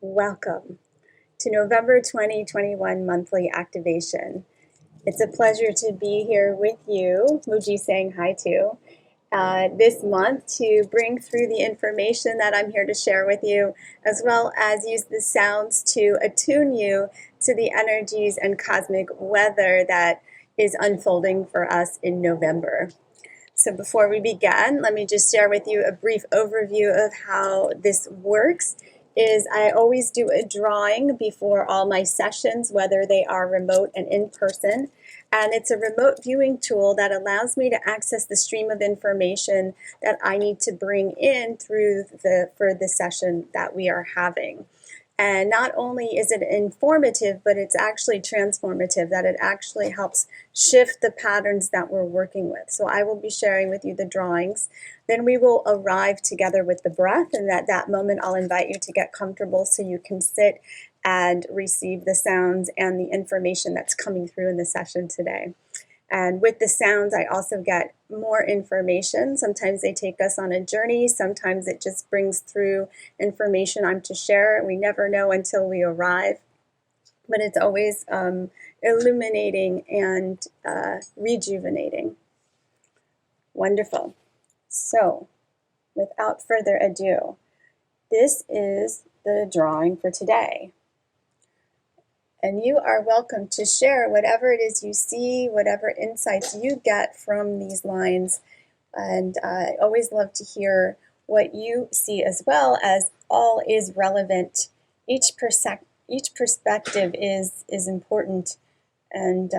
Welcome to November 2021 monthly activation. It's a pleasure to be here with you, Muji saying hi to, this month to bring through the information that I'm here to share with you, as well as use the sounds to attune you to the energies and cosmic weather that is unfolding for us in November. So before we begin, let me just share with you a brief overview of how this works. I always do a drawing before all my sessions, whether they are remote and in person. And it's a remote viewing tool that allows me to access the stream of information that I need to bring in for the session that we are having. And not only is it informative, but it's actually transformative, that it actually helps shift the patterns that we're working with. So I will be sharing with you the drawings. Then we will arrive together with the breath, and at that moment I'll invite you to get comfortable so you can sit and receive the sounds and the information that's coming through in the session today. And with the sounds, I also get more information. Sometimes they take us on a journey. Sometimes it just brings through information I'm to share. We never know until we arrive. But it's always illuminating and rejuvenating. Wonderful. So, without further ado, this is the drawing for today. And you are welcome to share whatever it is you see, whatever insights you get from these lines. And I always love to hear what you see, as well as all is relevant. Each perspective is important and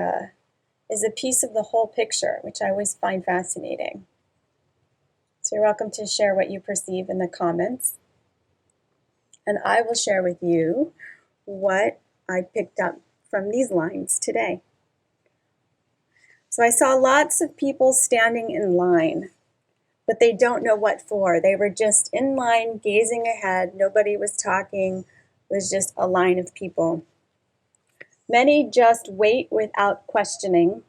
is a piece of the whole picture, which I always find fascinating. So you're welcome to share what you perceive in the comments. And I will share with you what I picked up from these lines today. So I saw lots of people standing in line, but they don't know what for. They were just in line, gazing ahead. Nobody was talking. It was just a line of people. Many just wait without questioning.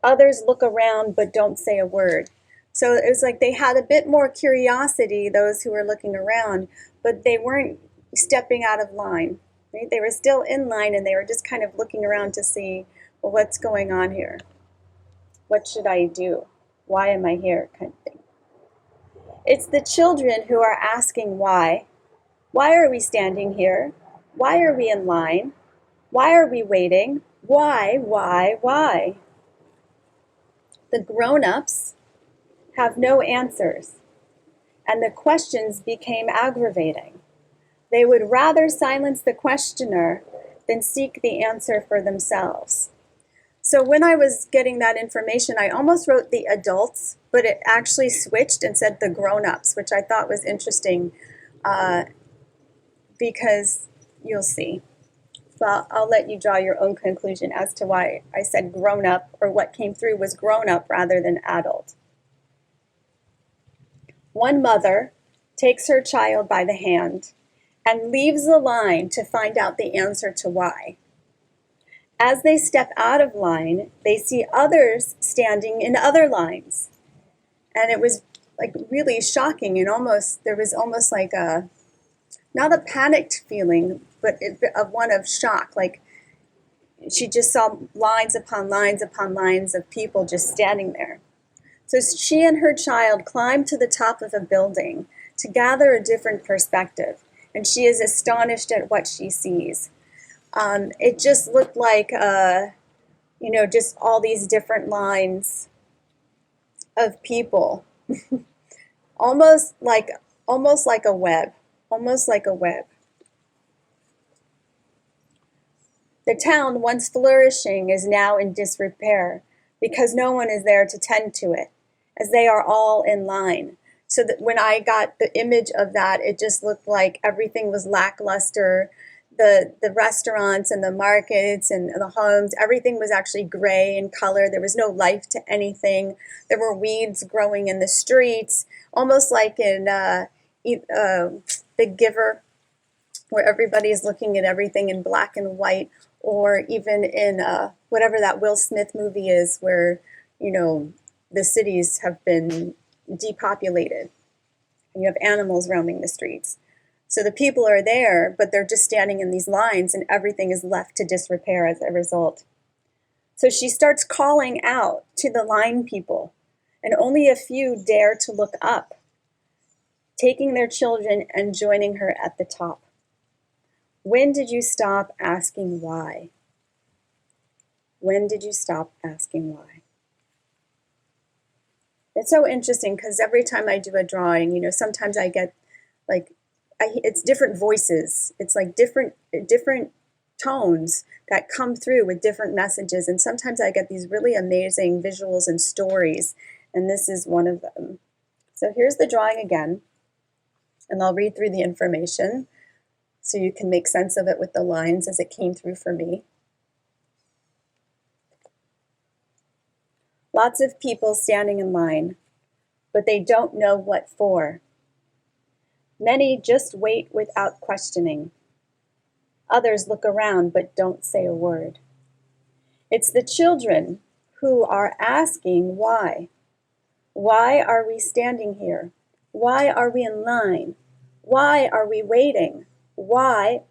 Others look around but don't say a word. So it was like they had a bit more curiosity, those who were looking around, but they weren't stepping out of line. Right? They were still in line, and they were just kind of looking around to see, well, what's going on here? What should I do? Why am I here? Kind of thing. It's the children who are asking why. Why are we standing here? Why are we in line? Why are we waiting? Why? The grown-ups have no answers, and the questions became aggravating. They would rather silence the questioner than seek the answer for themselves. So when I was getting that information, I almost wrote the adults, but it actually switched and said the grown-ups, which I thought was interesting because you'll see. So I'll let you draw your own conclusion as to why I said grown-up, or what came through was grown-up rather than adult. One mother takes her child by the hand and leaves the line to find out the answer to why. As they step out of line, they see others standing in other lines. And it was like really shocking, and there was almost like not a panicked feeling, but one of shock. Like she just saw lines upon lines upon lines of people just standing there. So she and her child climb to the top of a building to gather a different perspective. And she is astonished at what she sees. It just looked like, just all these different lines of people, almost like a web. The town, once flourishing, is now in disrepair because no one is there to tend to it, as they are all in line. So that when I got the image of that, it just looked like everything was lackluster. The restaurants and the markets and the homes, everything was actually gray in color. There was no life to anything. There were weeds growing in the streets, almost like in The Giver, where everybody is looking at everything in black and white, or even in whatever that Will Smith movie is, where, the cities have been depopulated and you have animals roaming the streets. So the people are there, but they're just standing in these lines, and everything is left to disrepair as a result. So she starts calling out to the line people, and only a few dare to look up, taking their children and joining her at the top. When did you stop asking why? When did you stop asking why? It's so interesting because every time I do a drawing, sometimes I get it's different voices. It's like different tones that come through with different messages. And sometimes I get these really amazing visuals and stories. And this is one of them. So here's the drawing again. And I'll read through the information so you can make sense of it with the lines as it came through for me. Lots of people standing in line, but they don't know what for. Many just wait without questioning. Others look around but don't say a word. It's the children who are asking why. Why are we standing here? Why are we in line? Why are we waiting? Why?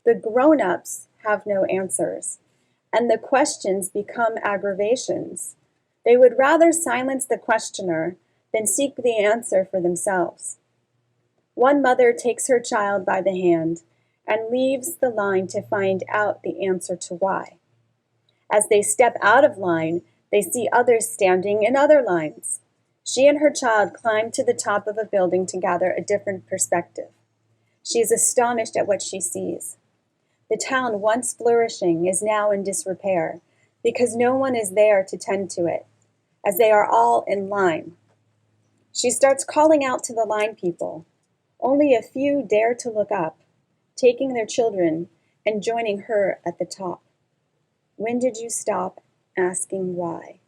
The grown-ups have no answers, and the questions become aggravations. They would rather silence the questioner than seek the answer for themselves. One mother takes her child by the hand and leaves the line to find out the answer to why. As they step out of line, they see others standing in other lines. She and her child climb to the top of a building to gather a different perspective. She is astonished at what she sees. The town, once flourishing, is now in disrepair because no one is there to tend to it, as they are all in line. She starts calling out to the line people. Only a few dare to look up, taking their children and joining her at the top. When did you stop asking why?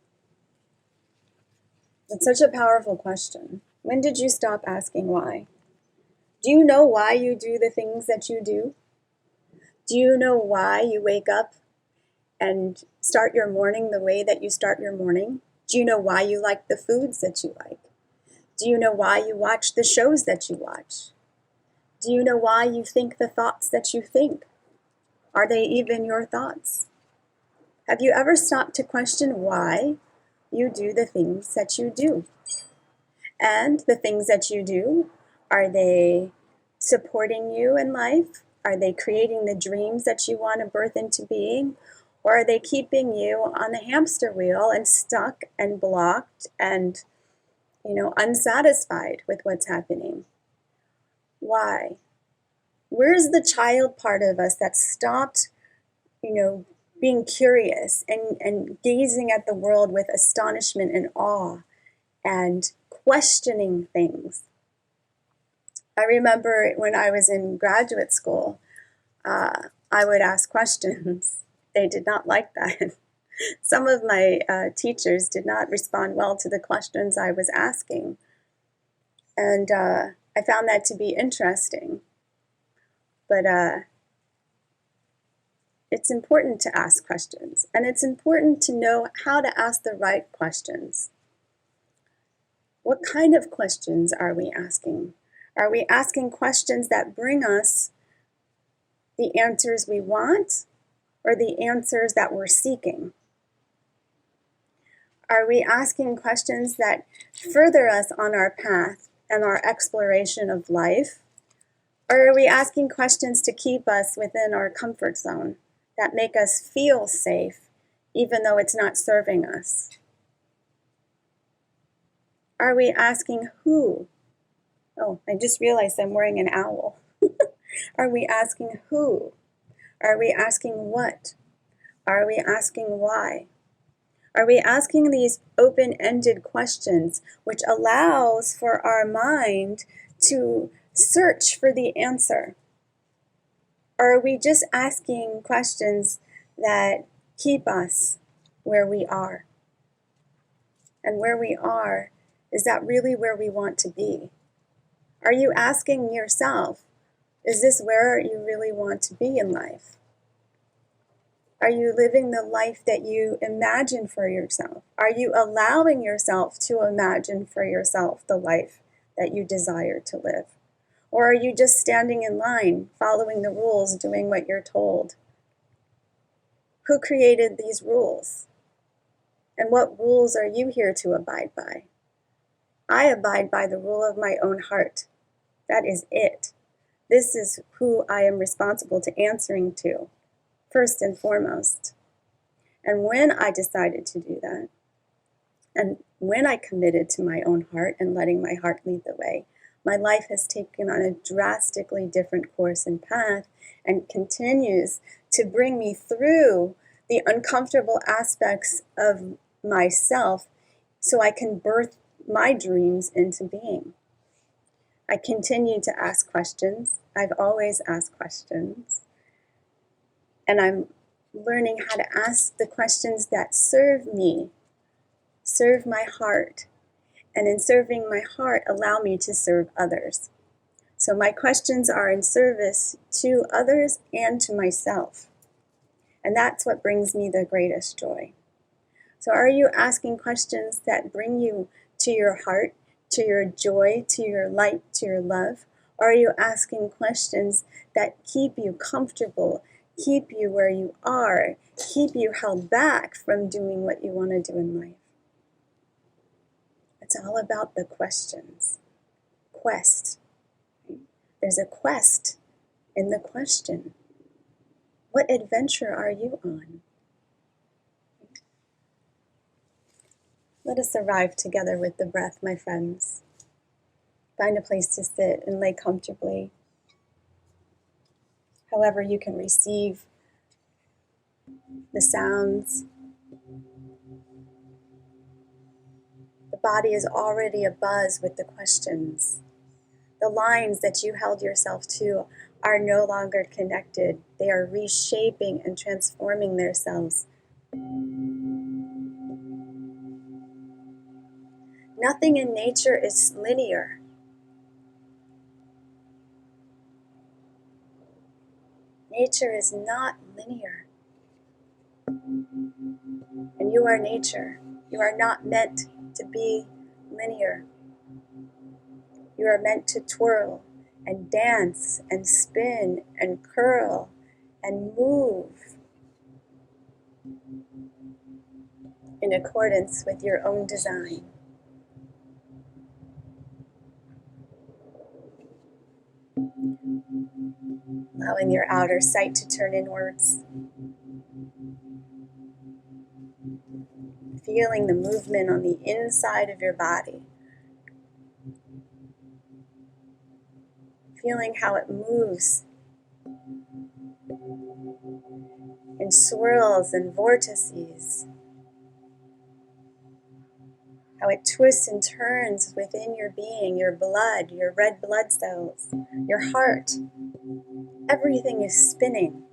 It's such a powerful question. When did you stop asking why? Do you know why you do the things that you do? Do you know why you wake up and start your morning the way that you start your morning? Do you know why you like the foods that you like? Do you know why you watch the shows that you watch? Do you know why you think the thoughts that you think? Are they even your thoughts? Have you ever stopped to question why you do the things that you do? And the things that you do, are they supporting you in life? Are they creating the dreams that you want to birth into being? Or are they keeping you on the hamster wheel and stuck and blocked and, unsatisfied with what's happening? Why? Where's the child part of us that stopped, being curious and gazing at the world with astonishment and awe and questioning things? I remember when I was in graduate school, I would ask questions. They did not like that. Some of my teachers did not respond well to the questions I was asking. And I found that to be interesting. But it's important to ask questions. And it's important to know how to ask the right questions. What kind of questions are we asking? Are we asking questions that bring us the answers we want or the answers that we're seeking? Are we asking questions that further us on our path and our exploration of life? Or are we asking questions to keep us within our comfort zone that make us feel safe even though it's not serving us? Are we asking who? Oh, I just realized I'm wearing an owl. Are we asking who? Are we asking what? Are we asking why? Are we asking these open-ended questions, which allows for our mind to search for the answer? Or are we just asking questions that keep us where we are? And where we are, is that really where we want to be? Are you asking yourself, is this where you really want to be in life? Are you living the life that you imagine for yourself? Are you allowing yourself to imagine for yourself the life that you desire to live? Or are you just standing in line, following the rules, doing what you're told? Who created these rules? And what rules are you here to abide by? I abide by the rule of my own heart. That is it. This is who I am responsible to answering to, first and foremost. And when I decided to do that, and when I committed to my own heart and letting my heart lead the way, my life has taken on a drastically different course and path and continues to bring me through the uncomfortable aspects of myself so I can birth my dreams into being. I continue to ask questions. I've always asked questions. And I'm learning how to ask the questions that serve me, serve my heart, and in serving my heart, allow me to serve others. So my questions are in service to others and to myself. And that's what brings me the greatest joy. So are you asking questions that bring you to your heart, to your joy, to your light, to your love? Or are you asking questions that keep you comfortable, keep you where you are, keep you held back from doing what you want to do in life? It's all about the questions. Quest. There's a quest in the question. What adventure are you on? Let us arrive together with the breath, my friends. Find a place to sit and lay comfortably. However you can receive the sounds. The body is already abuzz with the questions. The lines that you held yourself to are no longer connected. They are reshaping and transforming themselves. Nothing in nature is linear. Nature is not linear. And you are nature. You are not meant to be linear. You are meant to twirl and dance and spin and curl and move in accordance with your own design. Allowing your outer sight to turn inwards. Feeling the movement on the inside of your body. Feeling how it moves in swirls and vortices. How it twists and turns within your being, your blood, your red blood cells, your heart. Everything is spinning.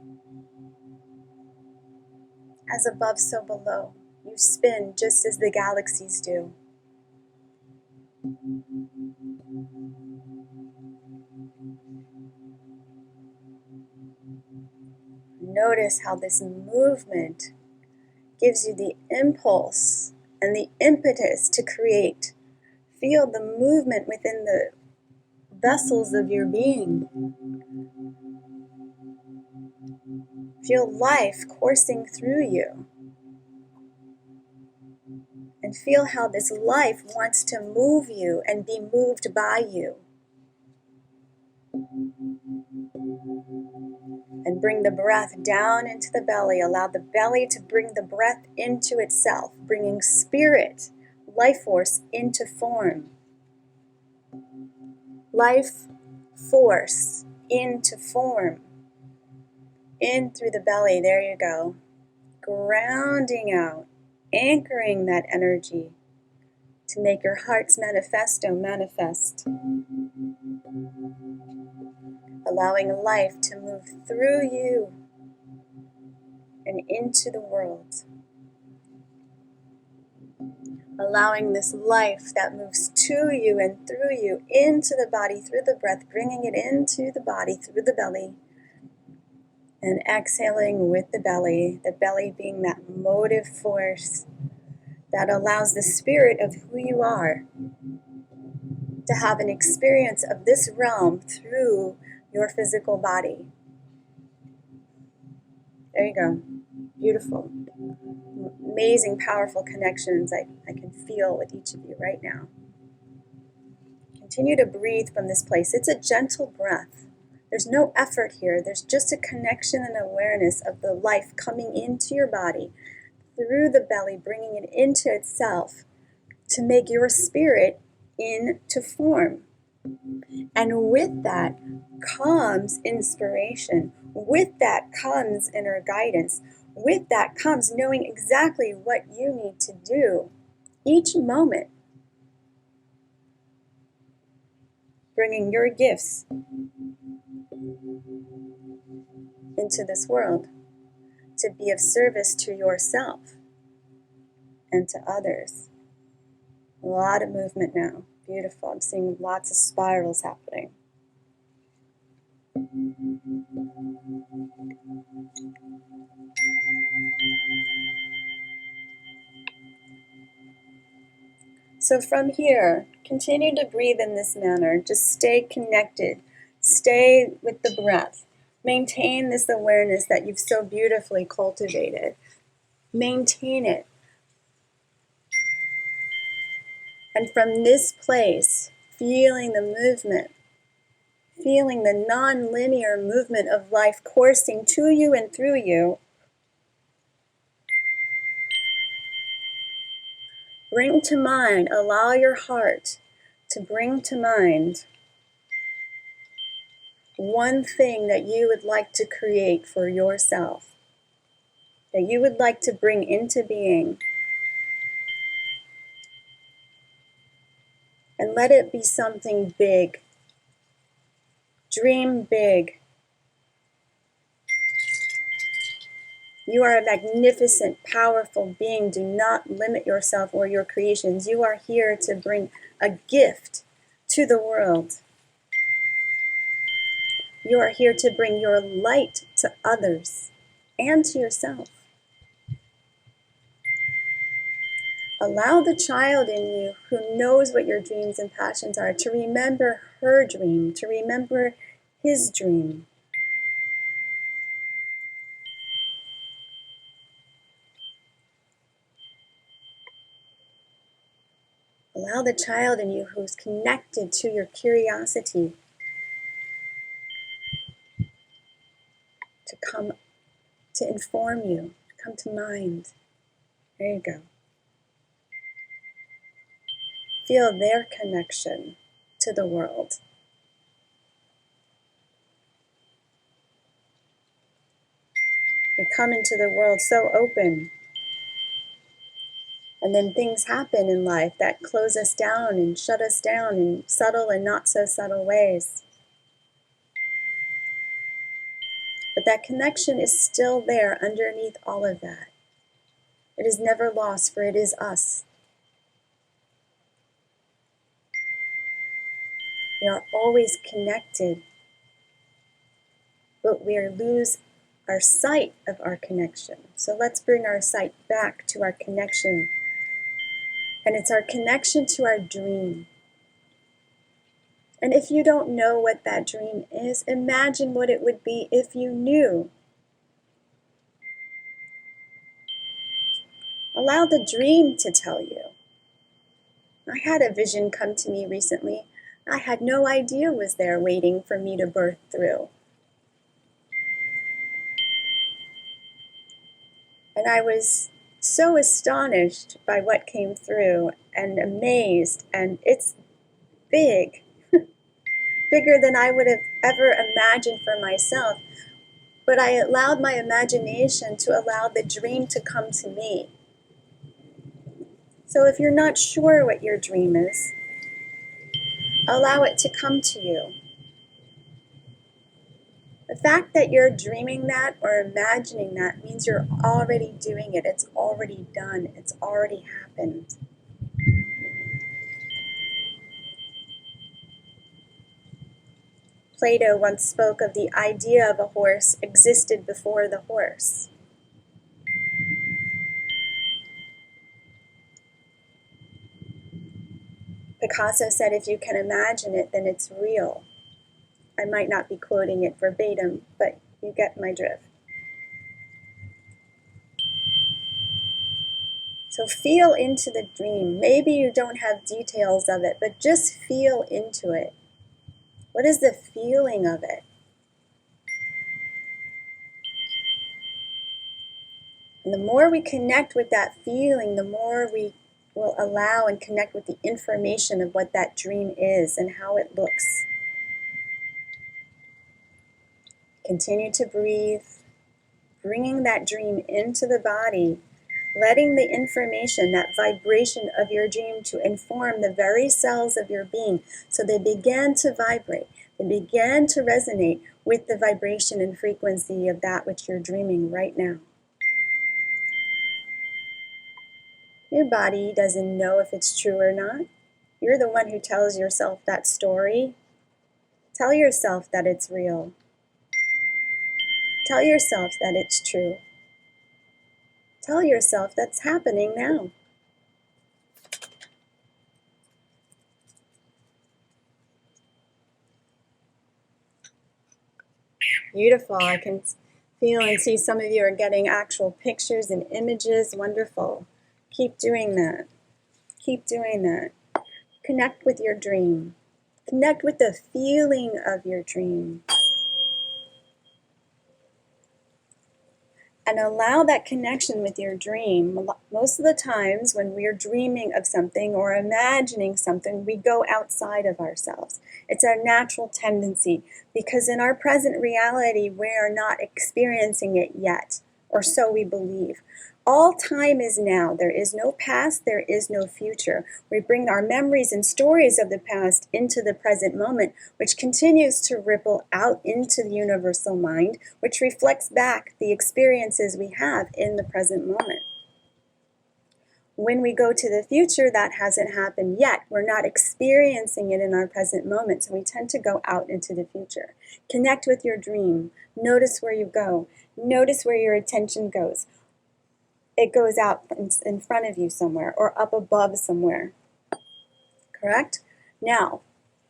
As above, so below. You spin just as the galaxies do. Notice how this movement gives you the impulse and the impetus to create. Feel the movement within the vessels of your being. Feel life coursing through you. And feel how this life wants to move you and be moved by you. And bring the breath down into the belly. Allow the belly to bring the breath into itself, bringing spirit, life force into form. Life force into form. In through the belly, there you go. Grounding out, anchoring that energy to make your heart's manifesto manifest. Allowing life to move through you and into the world. Allowing this life that moves to you and through you into the body, through the breath, bringing it into the body, through the belly, and exhaling with the belly being that motive force that allows the spirit of who you are to have an experience of this realm through your physical body. There you go. Beautiful. Amazing, powerful connections I can feel with each of you right now. Continue to breathe from this place. It's a gentle breath. There's no effort here. There's just a connection and awareness of the life coming into your body through the belly, bringing it into itself to make your spirit into form. And with that comes inspiration. With that comes inner guidance. With that comes knowing exactly what you need to do each moment. Bringing your gifts into this world to be of service to yourself and to others. A lot of movement now. Beautiful. I'm seeing lots of spirals happening. So from here, continue to breathe in this manner. Just stay connected. Stay with the breath. Maintain this awareness that you've so beautifully cultivated. Maintain it. And from this place, feeling the movement, feeling the non-linear movement of life coursing to you and through you, bring to mind, allow your heart to bring to mind one thing that you would like to create for yourself, that you would like to bring into being. And let it be something big. Dream big. You are a magnificent, powerful being. Do not limit yourself or your creations. You are here to bring a gift to the world. You are here to bring your light to others and to yourself. Allow the child in you who knows what your dreams and passions are to remember her dream, to remember his dream. Allow the child in you who's connected to your curiosity to come to inform you, to come to mind. There you go. Feel their connection to the world. We come into the world so open. And then things happen in life that close us down and shut us down in subtle and not so subtle ways. But that connection is still there underneath all of that. It is never lost, for it is us. We are always connected, but we lose our sight of our connection. So let's bring our sight back to our connection. And it's our connection to our dream. And if you don't know what that dream is, imagine what it would be if you knew. Allow the dream to tell you. I had a vision come to me recently. I had no idea was there waiting for me to birth through. And I was so astonished by what came through and amazed, and it's big, bigger than I would have ever imagined for myself. But I allowed my imagination to allow the dream to come to me. So if you're not sure what your dream is, allow it to come to you. The fact that you're dreaming that or imagining that means you're already doing it. It's already done. It's already happened. Plato once spoke of the idea of a horse existed before the horse. Picasso said, if you can imagine it, then it's real. I might not be quoting it verbatim, but you get my drift. So feel into the dream. Maybe you don't have details of it, but just feel into it. What is the feeling of it? And the more we connect with that feeling, the more we will allow and connect with the information of what that dream is and how it looks. Continue to breathe, bringing that dream into the body, letting the information, that vibration of your dream to inform the very cells of your being so they begin to vibrate, they begin to resonate with the vibration and frequency of that which you're dreaming right now. Your body doesn't know if it's true or not. You're the one who tells yourself that story. Tell yourself that it's real. Tell yourself that it's true. Tell yourself that's happening now. Beautiful. I can feel and see some of you are getting actual pictures and images. Wonderful. Keep doing that. Keep doing that. Connect with your dream. Connect with the feeling of your dream. And allow that connection with your dream. Most of the times when we're dreaming of something or imagining something, we go outside of ourselves. It's our natural tendency because in our present reality, we are not experiencing it yet, or so we believe. All time is now. There is no past, there is no future. We bring our memories and stories of the past into the present moment, which continues to ripple out into the universal mind, which reflects back the experiences we have in the present moment. When we go to the future, that hasn't happened yet. We're not experiencing it in our present moment, so we tend to go out into the future. Connect with your dream. Notice where you go. Notice where your attention goes. It goes out in front of you somewhere or up above somewhere. Correct? Now,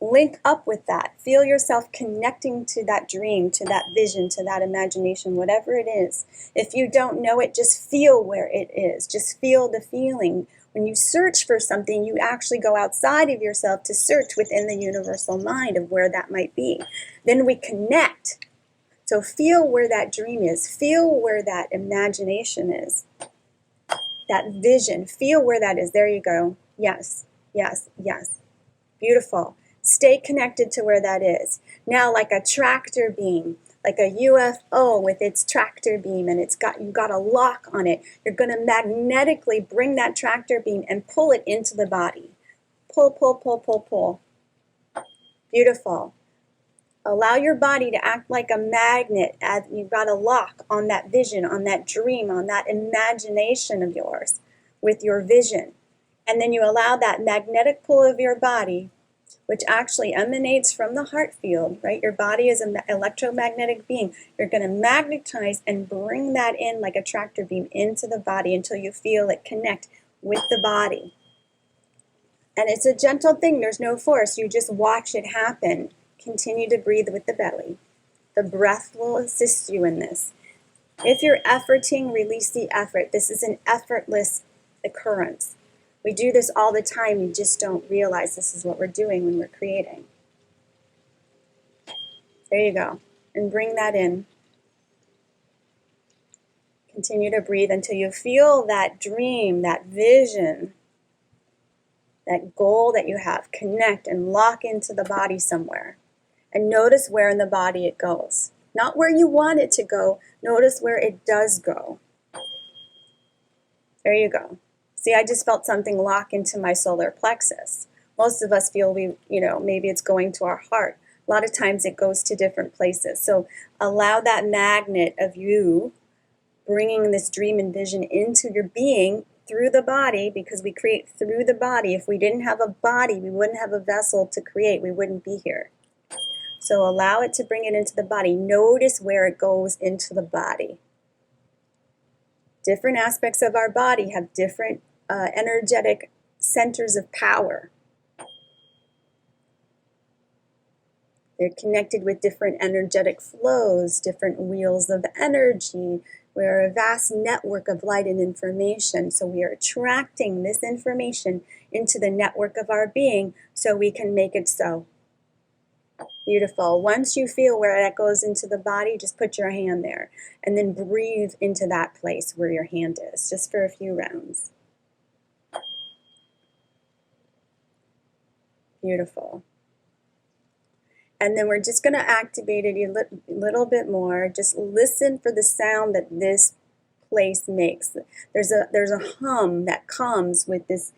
link up with that. Feel yourself connecting to that dream, to that vision, to that imagination, whatever it is. If you don't know it, just feel where it is. Just feel the feeling. When you search for something, you actually go outside of yourself to search within the universal mind of where that might be. Then we connect. So feel where that dream is. Feel where that imagination is. That vision, feel where that is. There you go. Yes, yes, yes. Beautiful. Stay connected to where that is. Now, like a tractor beam, like a UFO with its tractor beam, and you've got a lock on it. You're going to magnetically bring that tractor beam and pull it into the body. Pull, pull, pull, pull, pull. Beautiful. Allow your body to act like a magnet as you've got a lock on that vision, on that dream, on that imagination of yours with your vision. And then you allow that magnetic pull of your body, which actually emanates from the heart field, right? Your body is an electromagnetic being. You're going to magnetize and bring that in like a tractor beam into the body until you feel it connect with the body. And it's a gentle thing. There's no force. You just watch it happen. Continue to breathe with the belly. The breath will assist you in this. If you're efforting, release the effort. This is an effortless occurrence. We do this all the time. We just don't realize this is what we're doing when we're creating. There you go. And bring that in. Continue to breathe until you feel that dream, that vision, that goal that you have. Connect and lock into the body somewhere. And notice where in the body it goes. Not where you want it to go. Notice where it does go. There you go. See, I just felt something lock into my solar plexus. Most of us feel maybe it's going to our heart. A lot of times it goes to different places. So allow that magnet of you bringing this dream and vision into your being through the body, because we create through the body. If we didn't have a body, we wouldn't have a vessel to create. We wouldn't be here. So allow it to bring it into the body. Notice where it goes into the body. Different aspects of our body have different energetic centers of power. They're connected with different energetic flows, different wheels of energy. We're a vast network of light and information, so we are attracting this information into the network of our being so we can make it so. Beautiful. Once you feel where that goes into the body, just put your hand there and then breathe into that place where your hand is, just for a few rounds. Beautiful. And then we're just going to activate it a little bit more. Just listen for the sound that this place makes. There's a hum that comes with this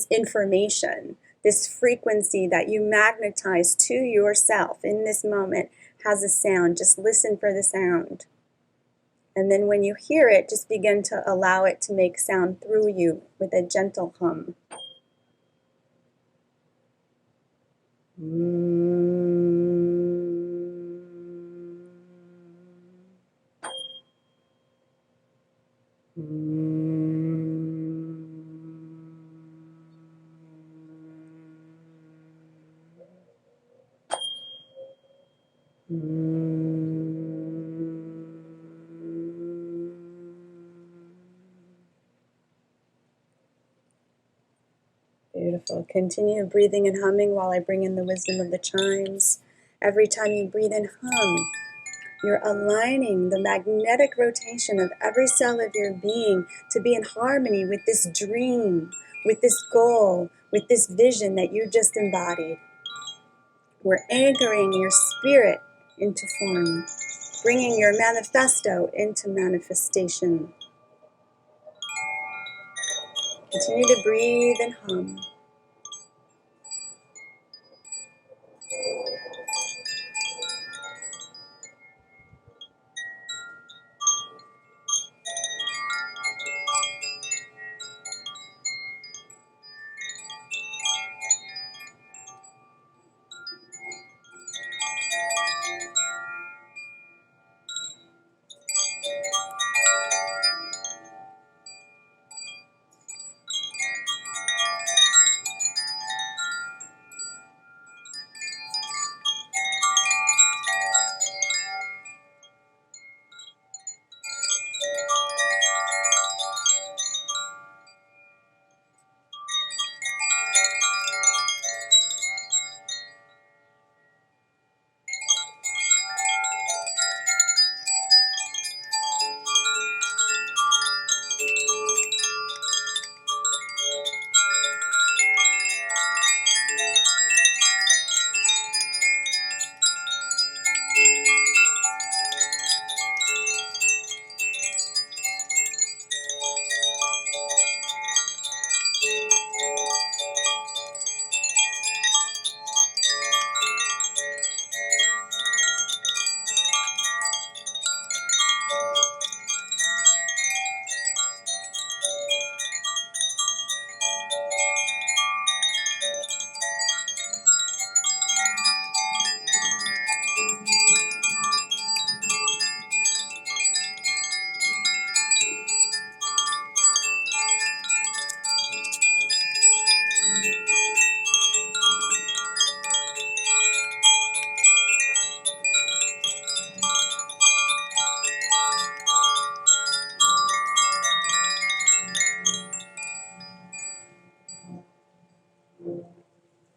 information. This frequency that you magnetize to yourself in this moment has a sound. Just listen for the sound. And then when you hear it, just begin to allow it to make sound through you with a gentle hum. Beautiful. Continue breathing and humming while I bring in the wisdom of the chimes. Every time you breathe and hum, you're aligning the magnetic rotation of every cell of your being to be in harmony with this dream, with this goal, with this vision that you just embodied. We're anchoring your spirit into form, bringing your manifesto into manifestation. Continue to breathe and hum.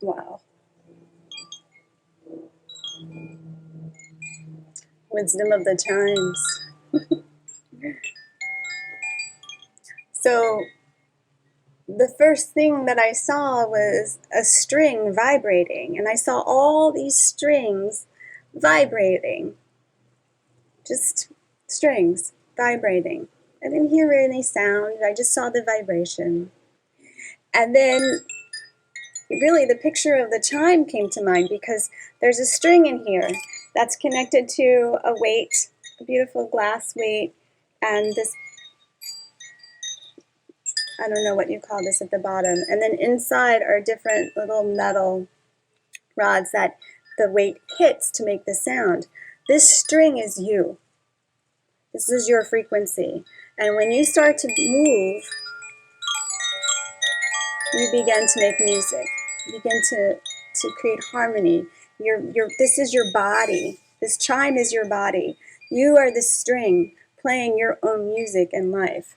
Wow. Wisdom of the chimes. So the first thing that I saw was a string vibrating, and I saw all these strings vibrating. Just strings vibrating. I didn't hear any sound, I just saw the vibration. And then really the picture of the chime came to mind because there's a string in here that's connected to a weight, a beautiful glass weight, and this, I don't know what you call this at the bottom. And then inside are different little metal rods that the weight hits to make the sound. This string is you. This is your frequency. And when you start to move, you begin to make music. You begin to create harmony. This is your body. This chime is your body. You are the string playing your own music in life.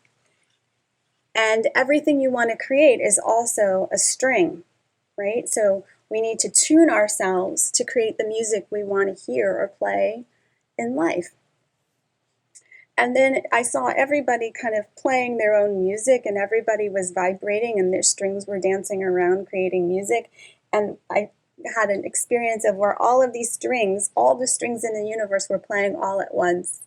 And everything you want to create is also a string, right? So we need to tune ourselves to create the music we want to hear or play in life. And then I saw everybody kind of playing their own music, and everybody was vibrating and their strings were dancing around creating music. And I had an experience of where all of these strings, all the strings in the universe were playing all at once.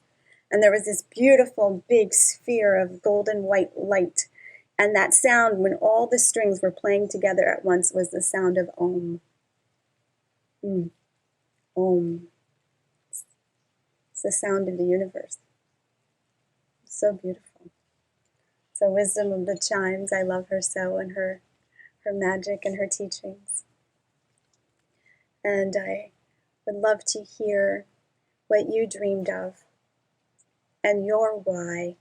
And there was this beautiful big sphere of golden white light. And that sound, when all the strings were playing together at once, was the sound of Om. Om. It's the sound of the universe. So beautiful. So wisdom of the chimes, I love her so, and her magic and her teachings. And I would love to hear what you dreamed of and your why.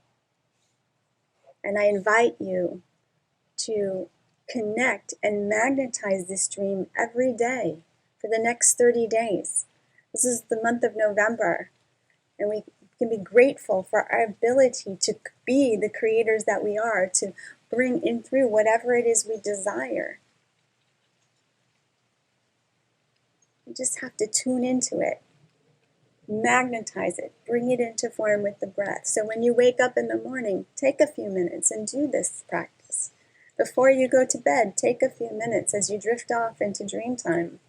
And I invite you to connect and magnetize this dream every day for the next 30 days. This is the month of November, and we can be grateful for our ability to be the creators that we are, to bring in through whatever it is we desire. You just have to tune into it, magnetize it, bring it into form with the breath. So when you wake up in the morning, take a few minutes and do this practice. Before you go to bed, take a few minutes as you drift off into dream time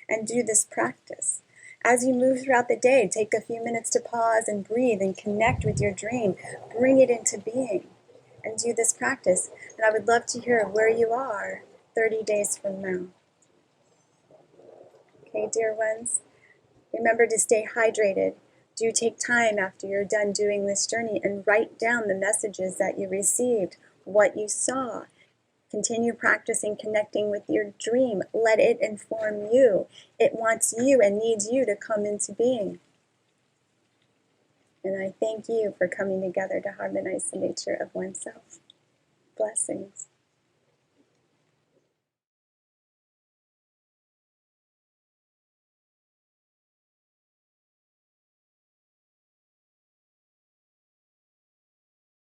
and do this practice. As you move throughout the day, take a few minutes to pause and breathe and connect with your dream. Bring it into being and do this practice. And I would love to hear where you are 30 days from now. Okay, dear ones, remember to stay hydrated. Do take time after you're done doing this journey and write down the messages that you received, what you saw. Continue practicing connecting with your dream. Let it inform you. It wants you and needs you to come into being. And I thank you for coming together to harmonize the nature of oneself. Blessings.